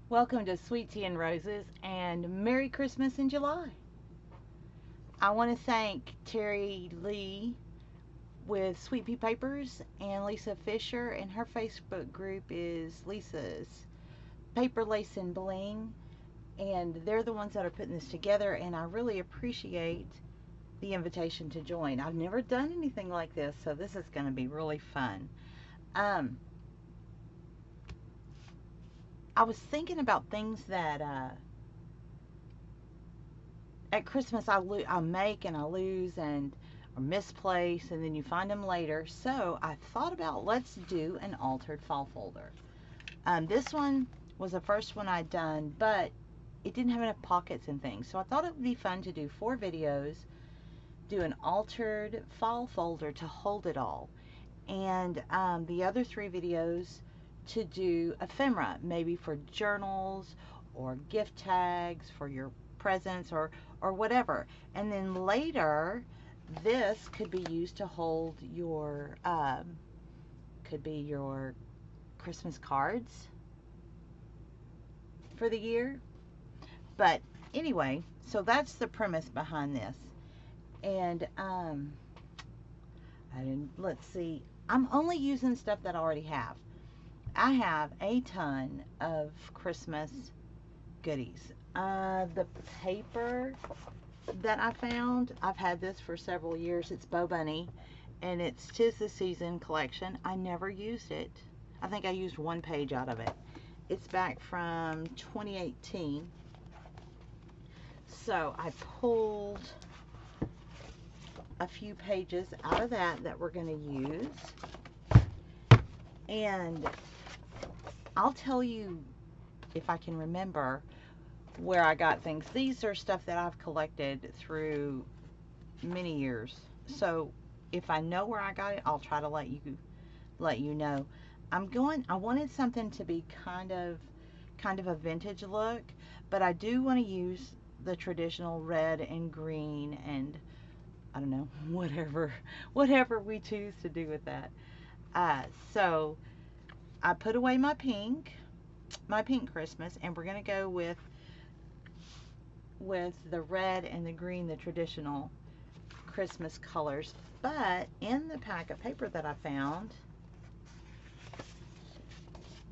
Welcome to Sweet Tea and Roses and Merry Christmas in July. I want to thank Teri Lee with Sweet Pea Papers and Lisa Fisher, and her Facebook group is Lisa's Paper Lace and Bling, and they're the ones that are putting this together, and I really appreciate the invitation to join. I've never done anything like this, so this is going to be really fun. I was thinking about things that at Christmas I make and I lose and or misplace, and then you find them later. So I thought about, let's do an altered fall folder. This one was the first one I'd done, but it didn't have enough pockets and things. So I thought it would be fun to do 4 videos, do an altered fall folder to hold it all, and the other 3 videos to do ephemera, maybe for journals or gift tags for your presents or whatever. And then later, this could be used to hold your could be your Christmas cards for the year. But anyway, so that's the premise behind this. And let's see, I'm only using stuff that I already have. I have a ton of Christmas goodies. The paper that I found, I've had this for several years. It's Bo Bunny, and it's 'Tis the Season collection. I never used it. I think I used 1 page out of it. It's back from 2018. So I pulled a few pages out of that we're going to use. And I'll tell you, if I can remember, where I got things. These are stuff that I've collected through many years. So if I know where I got it, I'll try to let you know. I wanted something to be kind of a vintage look, but I do want to use the traditional red and green and I don't know, whatever we choose to do with that. So I put away my pink Christmas, and we're going to go with the red and the green, the traditional Christmas colors. But in the pack of paper that I found,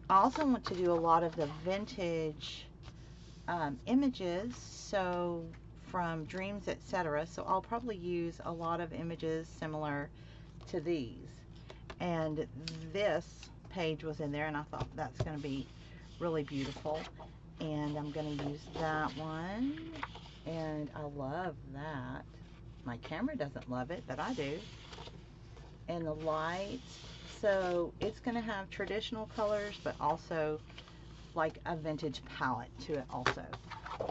I also want to do a lot of the vintage images, so from Dreams, etc. So I'll probably use a lot of images similar to these. And this page was in there, and I thought that's going to be really beautiful. And I'm going to use that one, and I love that. My camera doesn't love it, but I do. And the lights, so it's going to have traditional colors, but also like a vintage palette to it also.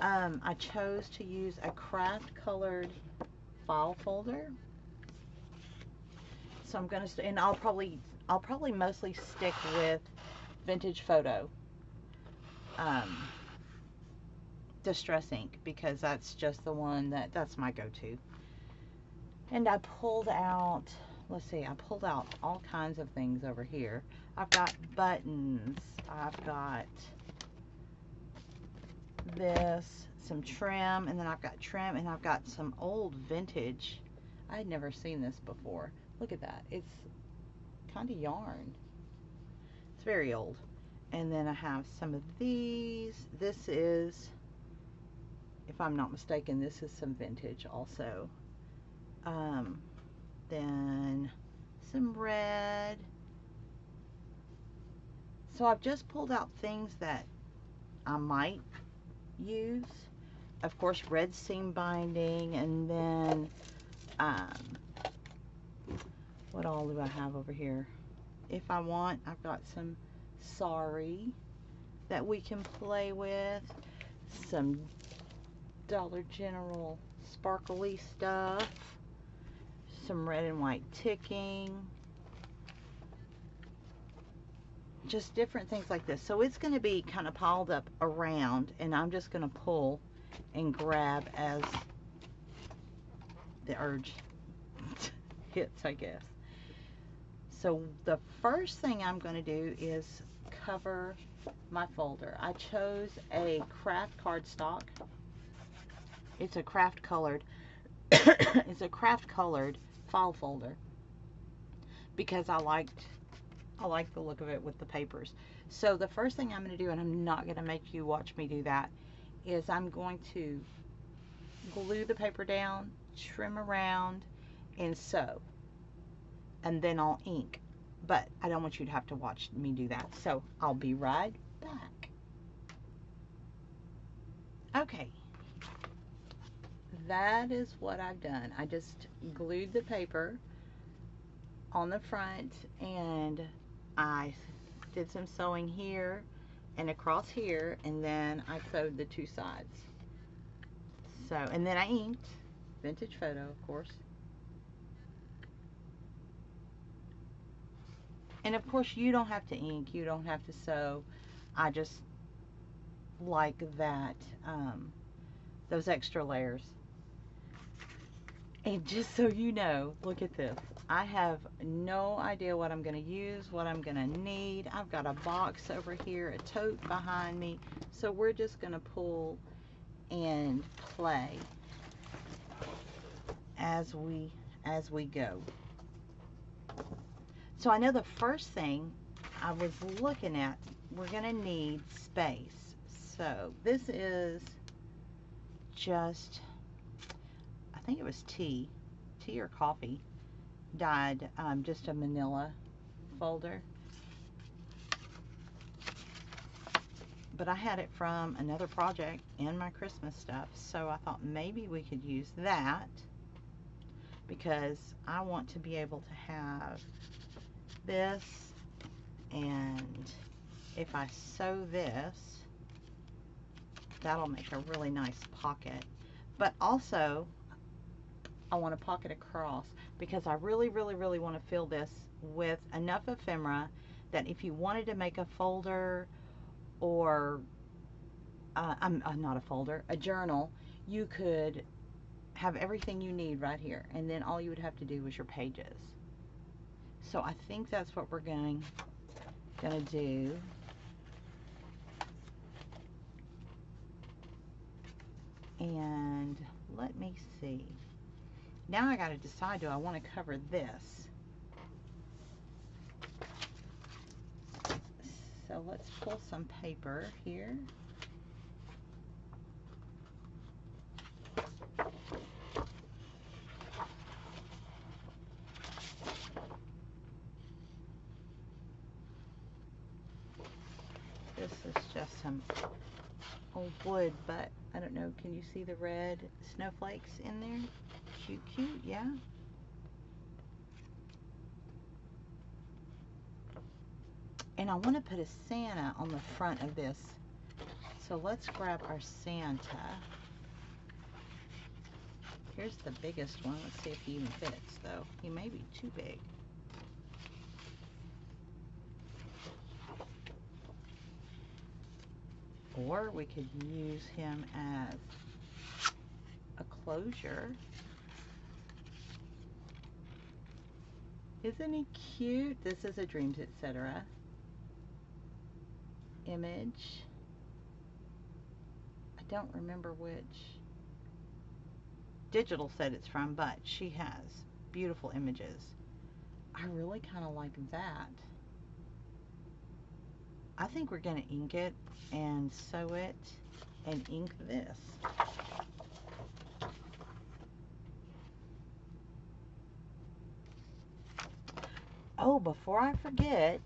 I chose to use a craft colored file folder. So I'm going to, and I'll probably mostly stick with vintage photo distress ink, because that's just the one that's my go-to. And I pulled out, let's see, I pulled out all kinds of things over here. I've got buttons, I've got this, some trim, and then I've got trim, and I've got some old vintage. I had never seen this before. Look at that. It's kind of yarn. It's very old. And then I have some of these. This is, if I'm not mistaken, this is some vintage also. Then some red. So I've just pulled out things that I might use. Of course, red seam binding, and then what all do I have over here? If I want, I've got some sari that we can play with, some Dollar General sparkly stuff, some red and white ticking, just different things like this. So it's going to be kind of piled up around, and I'm just going to pull and grab as the urge hits, I guess. So the first thing I'm going to do is cover my folder. I chose a craft cardstock. It's a craft colored it's a craft colored file folder because I like the look of it with the papers. So the first thing I'm going to do, and I'm not going to make you watch me do that, is I'm going to glue the paper down, trim around, and sew. And then I'll ink. But I don't want you to have to watch me do that. So I'll be right back. Okay. That is what I've done. I just glued the paper on the front, and I did some sewing here and across here, and then I sewed the two sides. So, and then I inked. Vintage photo, of course. And of course you don't have to ink, you don't have to sew. I just like that, those extra layers. And just so you know, look at this. I have no idea what I'm going to use, what I'm going to need. I've got a box over here, a tote behind me. So we're just going to pull and play as we go. So I know the first thing I was looking at, we're going to need space. So this is just, I think it was tea or coffee dyed, just a manila folder. But I had it from another project in my Christmas stuff, so I thought maybe we could use that because I want to be able to have this, and if I sew this, that'll make a really nice pocket. But also I want to pocket across because I really want to fill this with enough ephemera that if you wanted to make a folder or not a folder, a journal, you could have everything you need right here, and then all you would have to do was your pages. So I think that's what we're gonna do. And let me see. Now I gotta decide, do I want to cover this? So let's pull some paper here. This is just some old wood, but I don't know, can you see the red snowflakes in there? Cute, yeah. And I want to put a Santa on the front of this. So let's grab our Santa. Here's the biggest one. Let's see if he even fits, though. He may be too big. Or we could use him as a closure. Isn't he cute? This is a Dreams Etc. image. I don't remember which digital set it's from, but she has beautiful images. I really kind of like that. I think we're going to ink it and sew it and ink this. Oh, before I forget,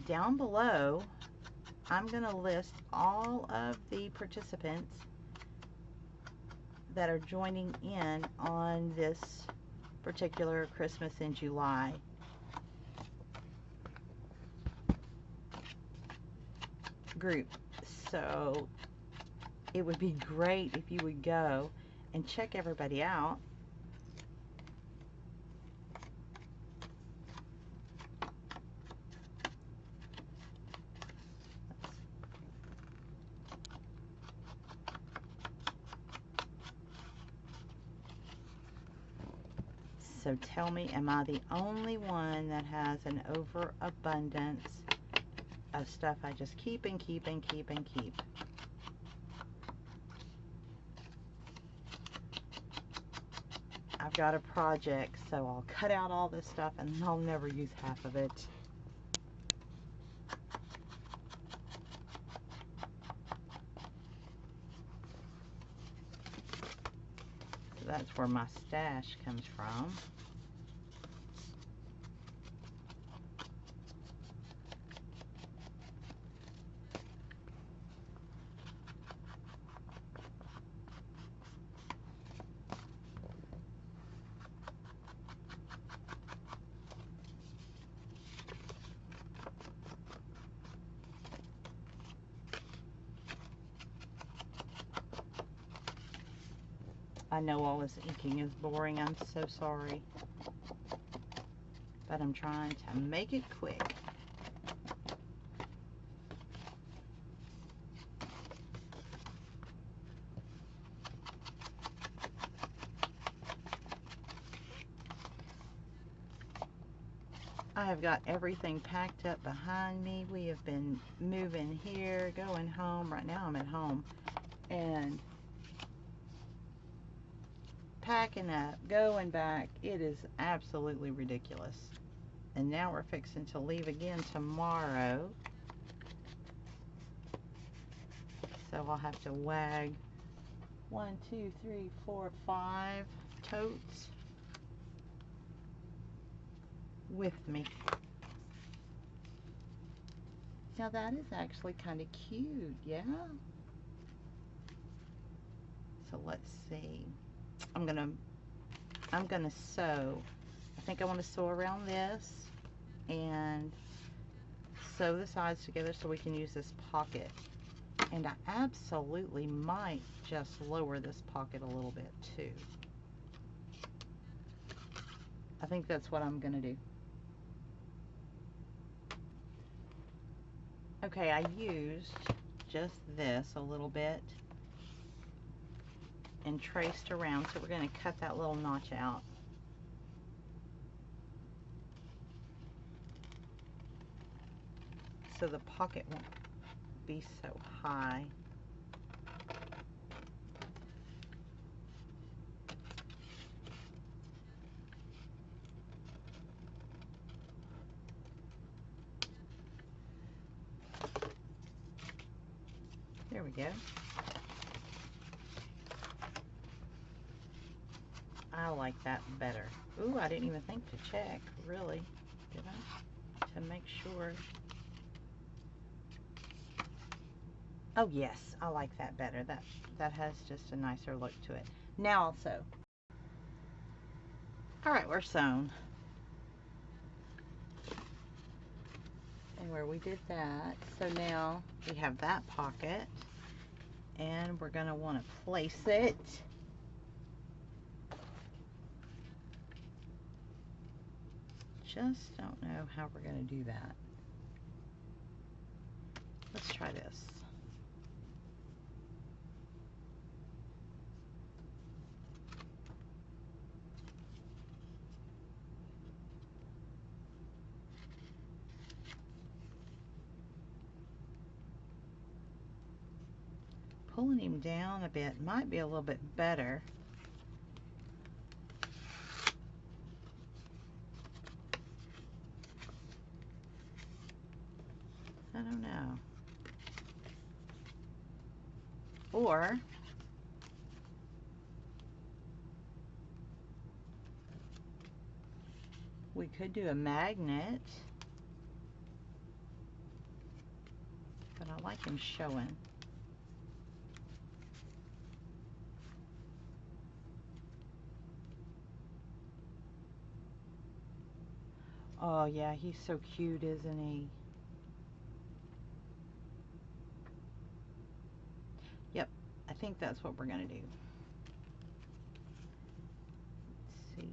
down below, I'm going to list all of the participants that are joining in on this particular Christmas in July. Group. So it would be great if you would go and check everybody out. So tell me, am I the only one that has an overabundance of stuff I just keep and keep and keep and keep. I've got a project, so I'll cut out all this stuff and I'll never use half of it. So that's where my stash comes from. I know all this inking is boring. I'm so sorry. But I'm trying to make it quick. I have got everything packed up behind me. We have been moving here, going home. Right now I'm at home. And packing up, going back. It is absolutely ridiculous. And now we're fixing to leave again tomorrow. So I'll have to wag 1, 2, 3, 4, 5 totes with me. Now that is actually kind of cute, yeah? So let's see. I'm gonna sew. I think I want to sew around this and sew the sides together so we can use this pocket. And I absolutely might just lower this pocket a little bit too. I think that's what I'm gonna do. Okay, I used just this a little bit and traced around, so we're going to cut that little notch out. So the pocket won't be so high. There we go. I like that better. Ooh, I didn't even think to check, really, did I? To make sure. Oh yes, I like that better. That has just a nicer look to it. Now I'll sew. Alright, we're sewn. And where we did that, so now we have that pocket, and we're going to want to place it just don't know how we're going to do that. Let's try this. Pulling him down a bit might be a little bit better. I don't know. Or we could do a magnet, but I like him showing. Oh yeah, he's so cute, isn't he? Yep, I think that's what we're gonna do. Let's see.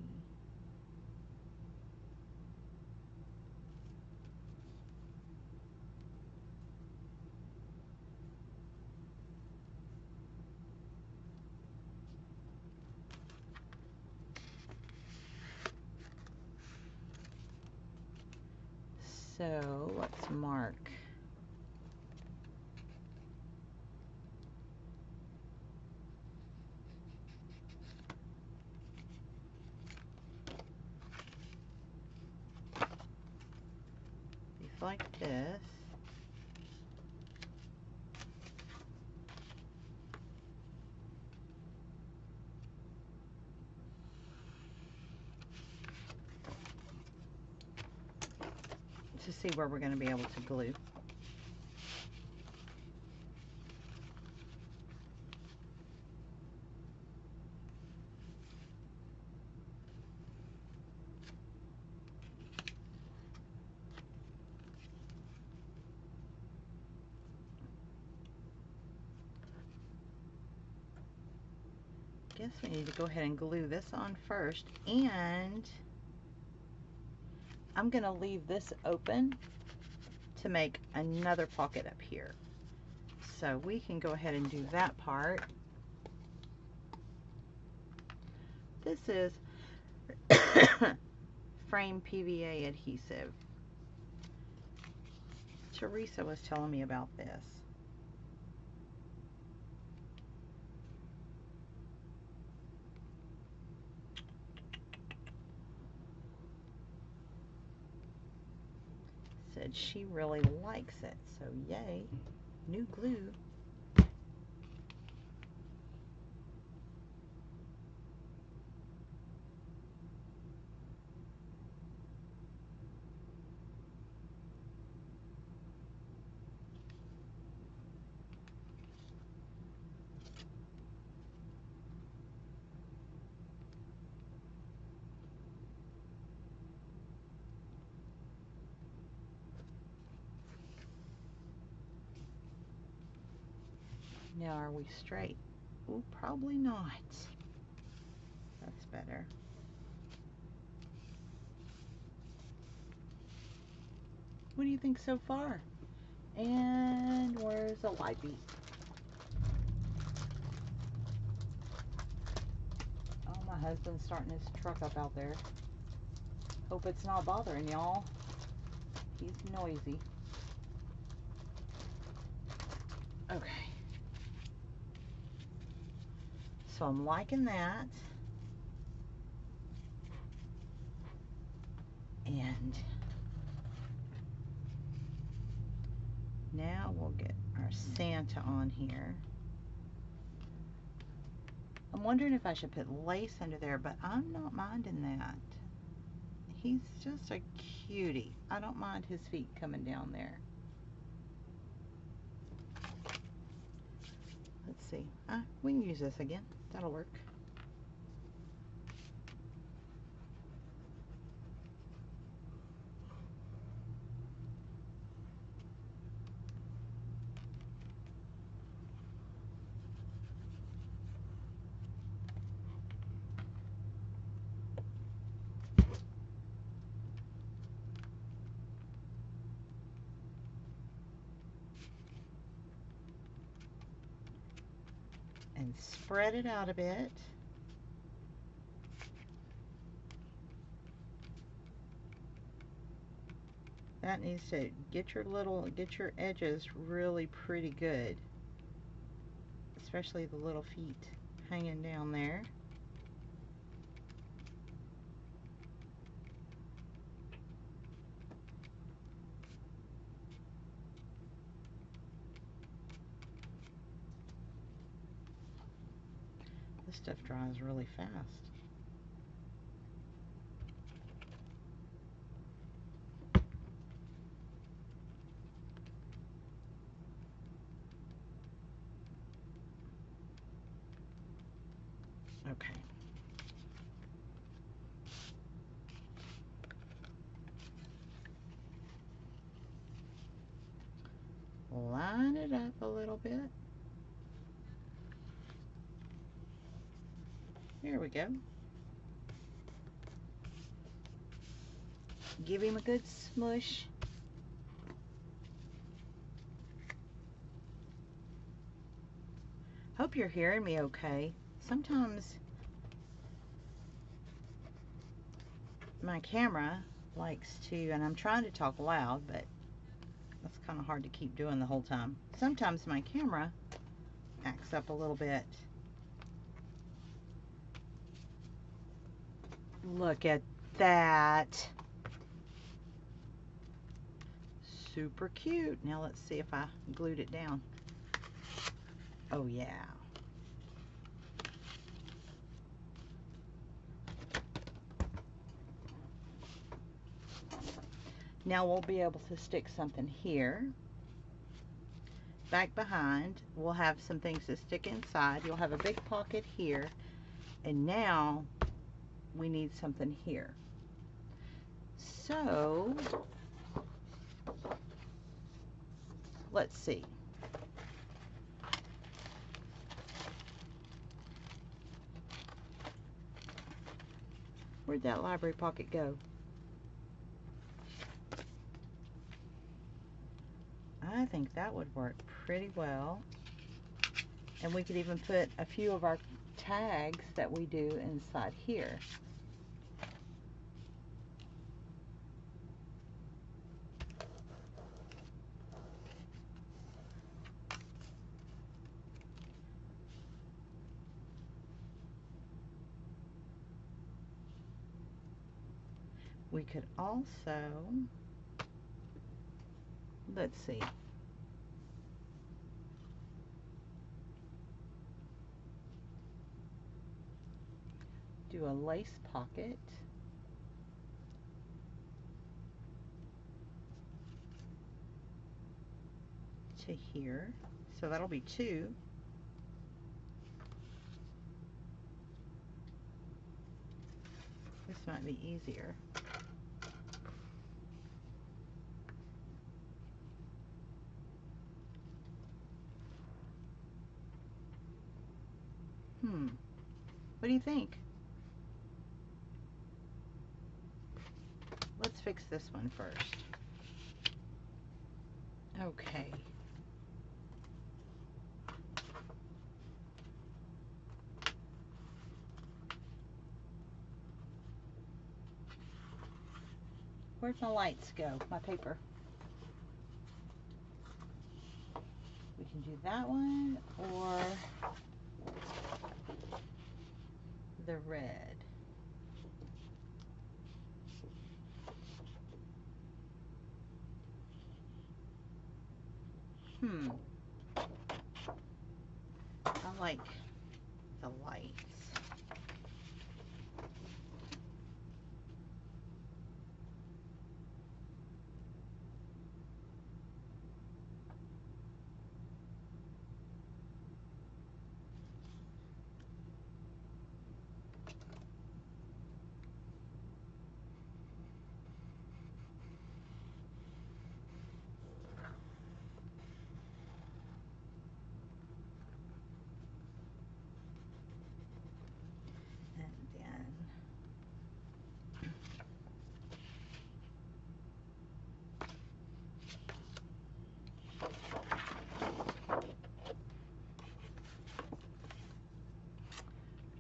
So let's mark like this. To see where we're going to be able to glue. Guess we need to go ahead and glue this on first, and I'm going to leave this open to make another pocket up here. So we can go ahead and do that part. This is frame PVA adhesive. Teresa was telling me about this. Said she really likes it, so yay, new glue. Now, are we straight? Ooh, probably not. That's better. What do you think so far? And where's the light beat? Oh, my husband's starting his truck up out there. Hope it's not bothering y'all. He's noisy. Okay. So I'm liking that. And now we'll get our Santa on here. I'm wondering if I should put lace under there, but I'm not minding that. He's just a cutie. I don't mind his feet coming down there. Let's see. We can use this again. That'll work. And spread it out a bit. That needs to get your edges really pretty good, especially the little feet hanging down there. This stuff dries really fast. Okay. Line it up a little bit. Here we go. Give him a good smush. Hope you're hearing me okay. Sometimes my camera likes to, and I'm trying to talk loud, but that's kind of hard to keep doing the whole time. Sometimes my camera acts up a little bit. Look at that. super cute. Now let's see if I glued it down. Oh yeah. Now we'll be able to stick something here. Back behind, we'll have some things to stick inside. You'll have a big pocket here. And now we need something here. So, let's see. Where'd that library pocket go? I think that would work pretty well. And we could even put a few of our tags that we do inside here. We could also, let's see, do a lace pocket. To here. So that'll be 2. This might be easier. What do you think? Let's fix this one first. Okay. Where'd my lights go? My paper. We can do that one or the red. I like the lights.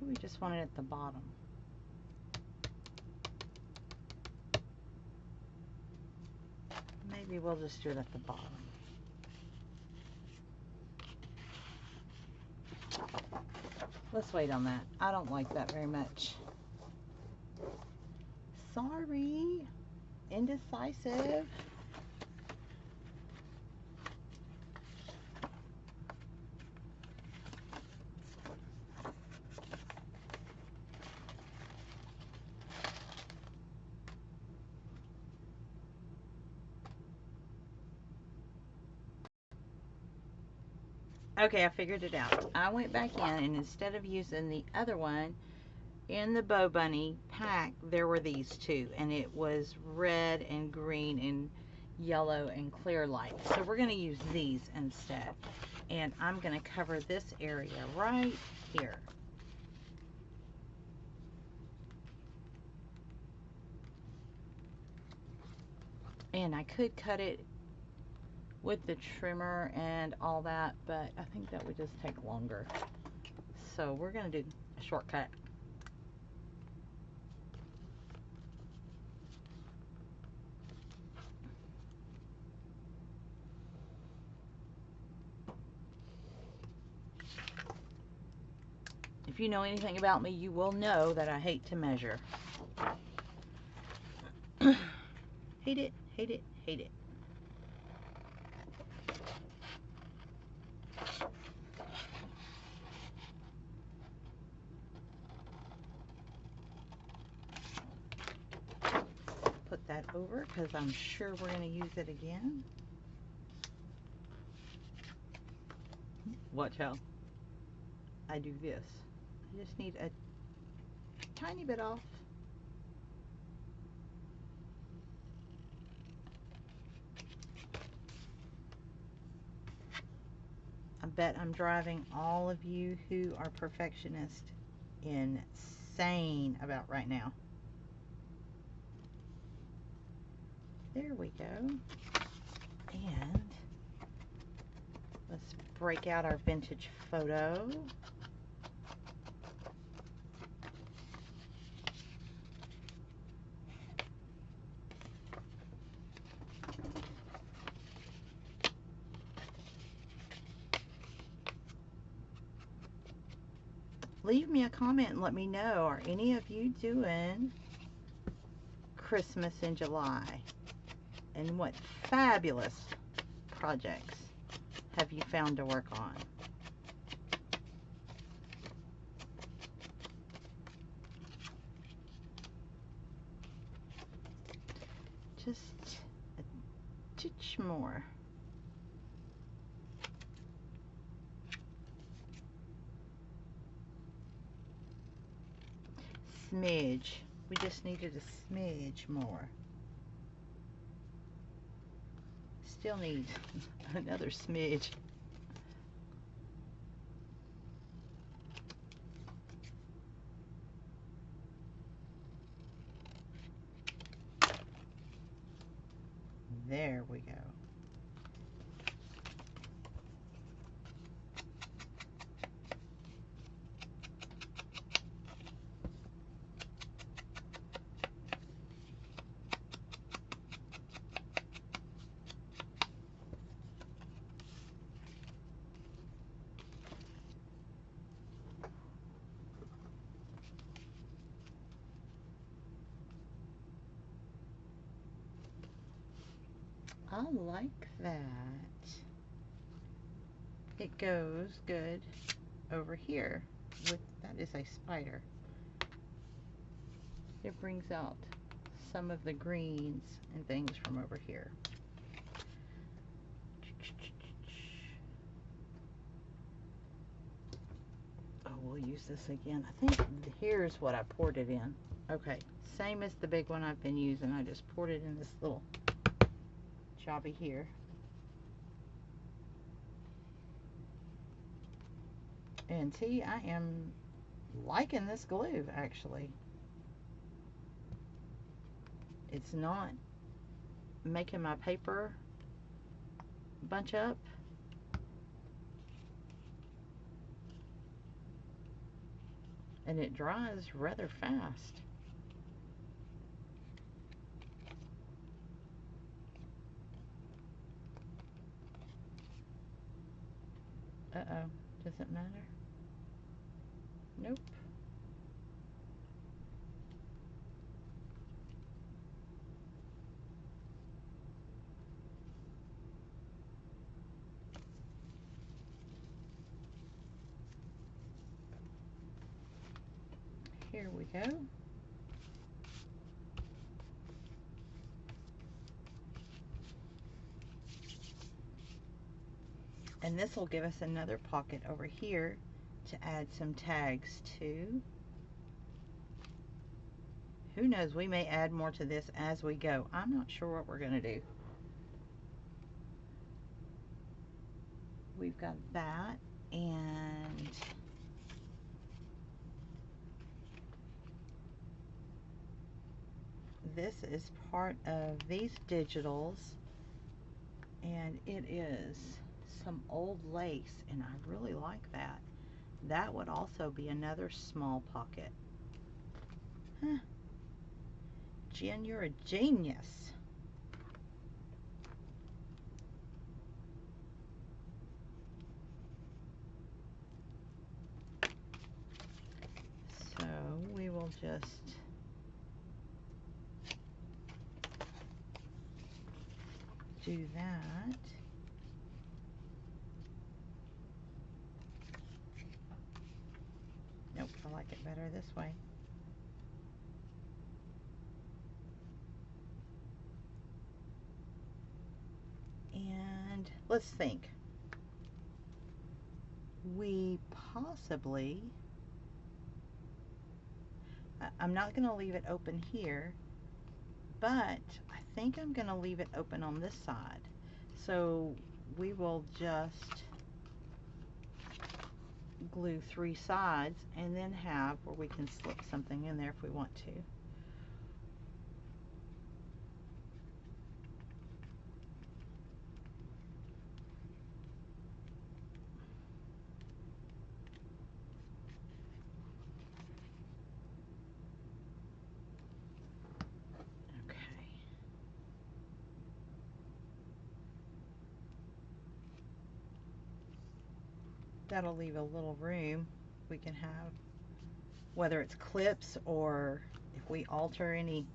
We just want it at the bottom. Maybe we'll just do it at the bottom. Let's wait on that. I don't like that very much. Sorry. Indecisive. Okay, I figured it out. I went back in and instead of using the other one in the Bow Bunny pack, there were these 2. And it was red and green and yellow and clear light. So we're going to use these instead. And I'm going to cover this area right here. And I could cut it with the trimmer and all that, but I think that would just take longer. So we're going to do a shortcut. If you know anything about me, you will know that I hate to measure. Hate it, hate it, hate it. over because I'm sure we're going to use it again. Watch how I do this. I just need a tiny bit off. I bet I'm driving all of you who are perfectionists insane about right now. There we go. And let's break out our vintage photo. Leave me a comment and let me know, are any of you doing Christmas in July? And what fabulous projects have you found to work on? Just a titch more. Smidge. We just needed a smidge more. Still need another smidge. There we go. I like that. It goes good over here with, that is a spider. It brings out some of the greens and things from over here. Oh, we'll use this again. I think here's what I poured it in. Okay, same as the big one I've been using. I just poured it in this little jobby here. And see, I am liking this glue actually. It's not making my paper bunch up. And it dries rather fast. Uh-oh, does it matter? Nope. Here we go. And this will give us another pocket over here to add some tags to. Who knows, we may add more to this as we go. I'm not sure what we're going to do. We've got that, and this is part of these digitals, and it is some old lace, and I really like that. That would also be another small pocket. Huh. Jen, you're a genius. So we will just do that. Nope, I like it better this way. let's think. We possibly, I'm not going to leave it open here, but I think I'm going to leave it open on this side. So we will just glue 3 sides and then have where we can slip something in there if we want to. That'll leave a little room. We can have, whether it's clips or if we alter any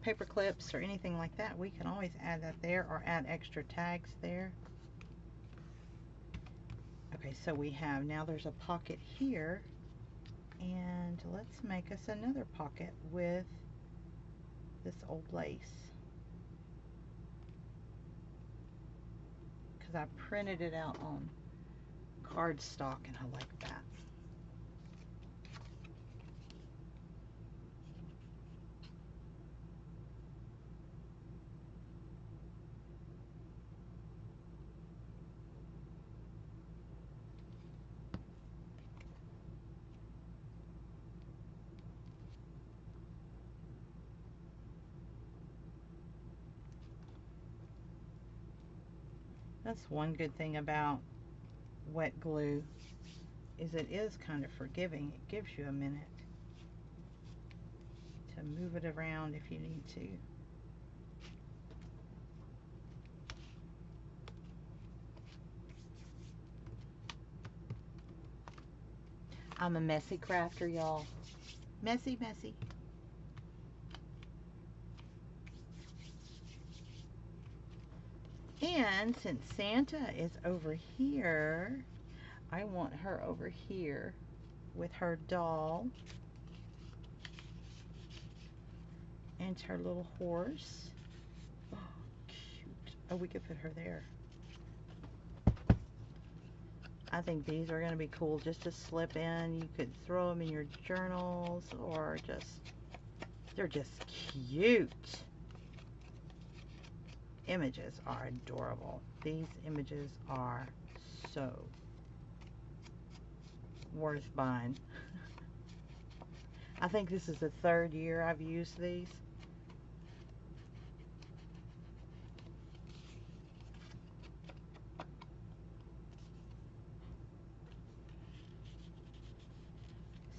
paper clips or anything like that, we can always add that there or add extra tags there. Okay, so we have, now there's a pocket here, and let's make us another pocket with this old lace. I printed it out on cardstock and I like that. That's one good thing about wet glue, is it is kind of forgiving. It gives you a minute to move it around if you need to. I'm a messy crafter, y'all. Messy, messy. And since Santa is over here, I want her over here with her doll and her little horse. Oh, cute. Oh, we could put her there. I think these are going to be cool just to slip in. You could throw them in your journals or just, they're just cute. Images are adorable. These images are so worth buying. I think this is the 3rd year I've used these.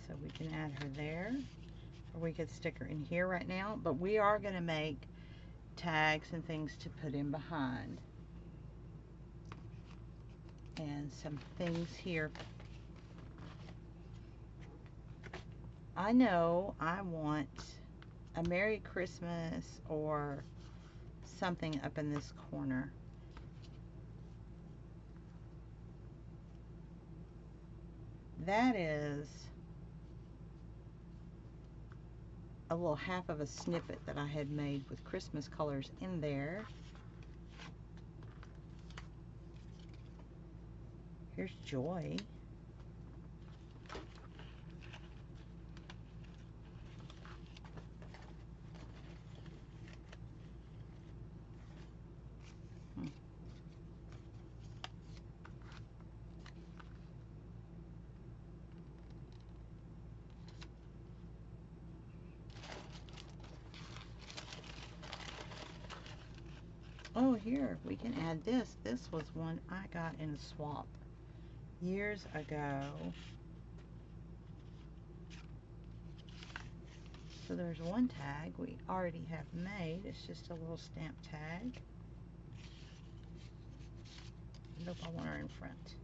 So we can add her there, or we could stick her in here right now, but we are going to make tags and things to put in behind. And some things here. I know I want a Merry Christmas or something up in this corner. That is a little half of a snippet that I had made with Christmas colors in there. Here's Joy. Oh, here, we can add this. This was one I got in a swap years ago. So there's one tag we already have made. It's just a little stamp tag. Nope, I want her in front.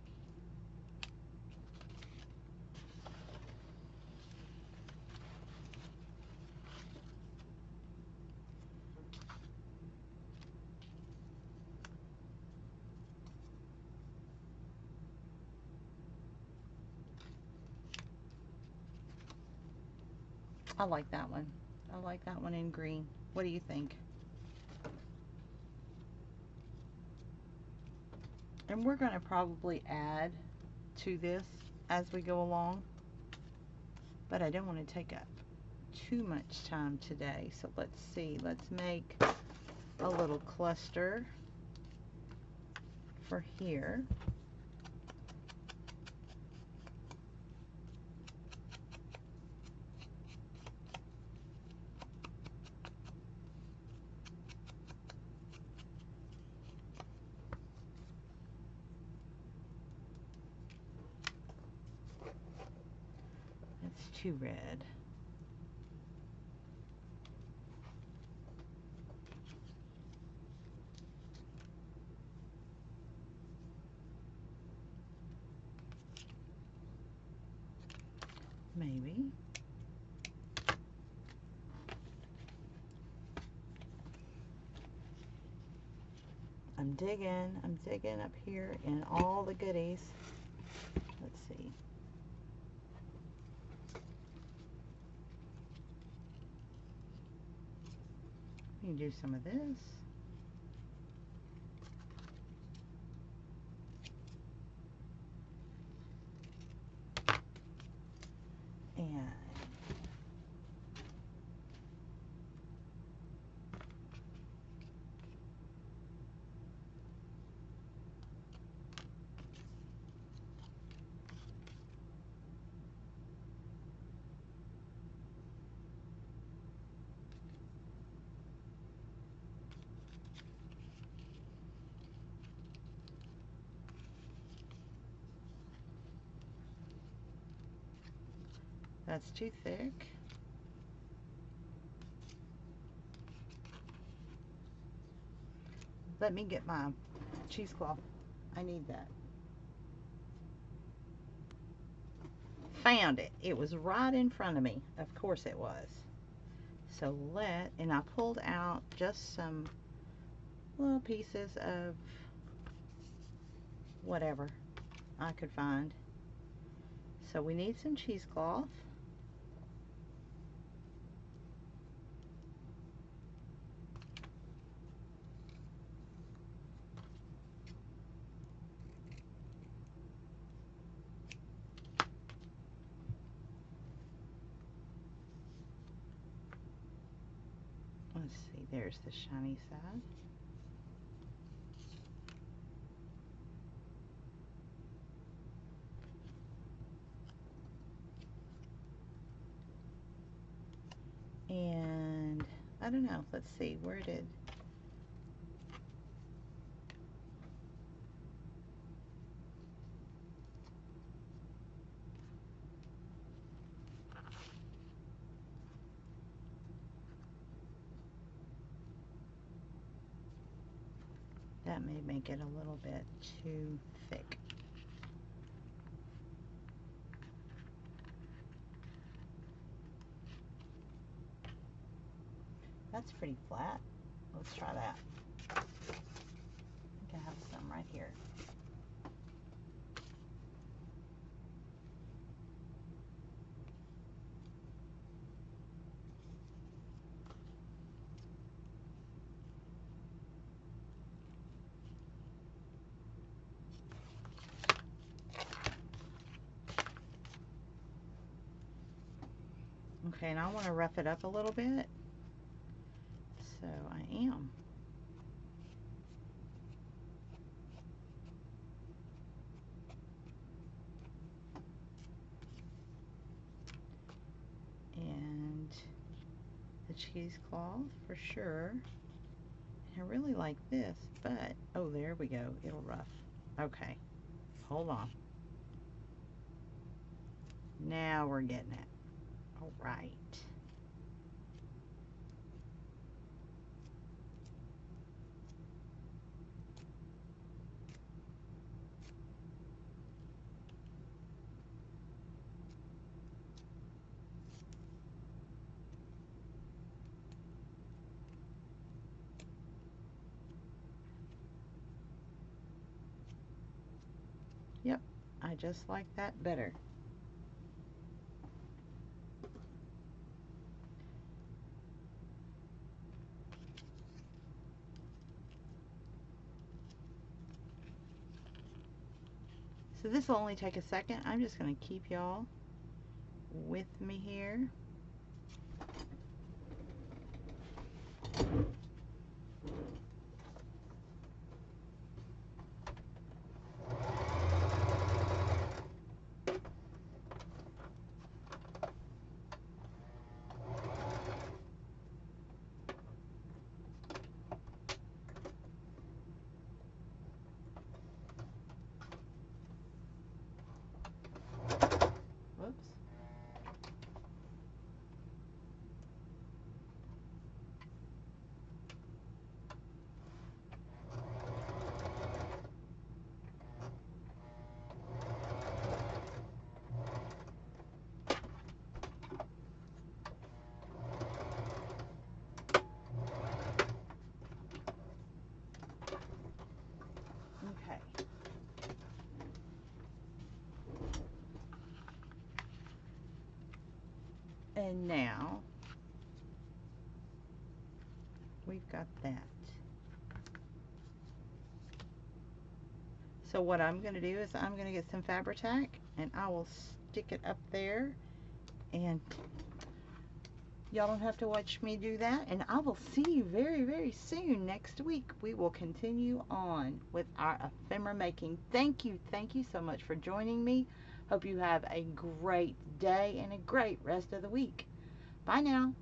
I like that one. I like that one in green. What do you think? And we're going to probably add to this as we go along, but I don't want to take up too much time today. So let's see, let's make a little cluster for here. That's too red. Maybe. I'm digging up here in all the goodies. Let's see. We can do some of this. And that's too thick. Let me get my cheesecloth. I need that. Found it. It was right in front of me. Of course it was. So and I pulled out just some little pieces of whatever I could find. So we need some cheesecloth. Let's see, there's the shiny side. And I don't know, let's see, where did that may make it a little bit too thick. That's pretty flat. Let's try that. I think I have some right here. Okay, and I want to rough it up a little bit. So I am. And the cheesecloth for sure. I really like this, but oh, there we go. It'll rough. Okay, hold on. Now we're getting it. All right. Yep, I just like that better. So this will only take a second. I'm just going to keep y'all with me here. And now we've got that. So what I'm going to do is I'm going to get some Fabri-Tac and I will stick it up there, and y'all don't have to watch me do that, and I will see you very, very soon. Next week we will continue on with our ephemera making. Thank you so much for joining me. Hope you have a great day and a great rest of the week. Bye now.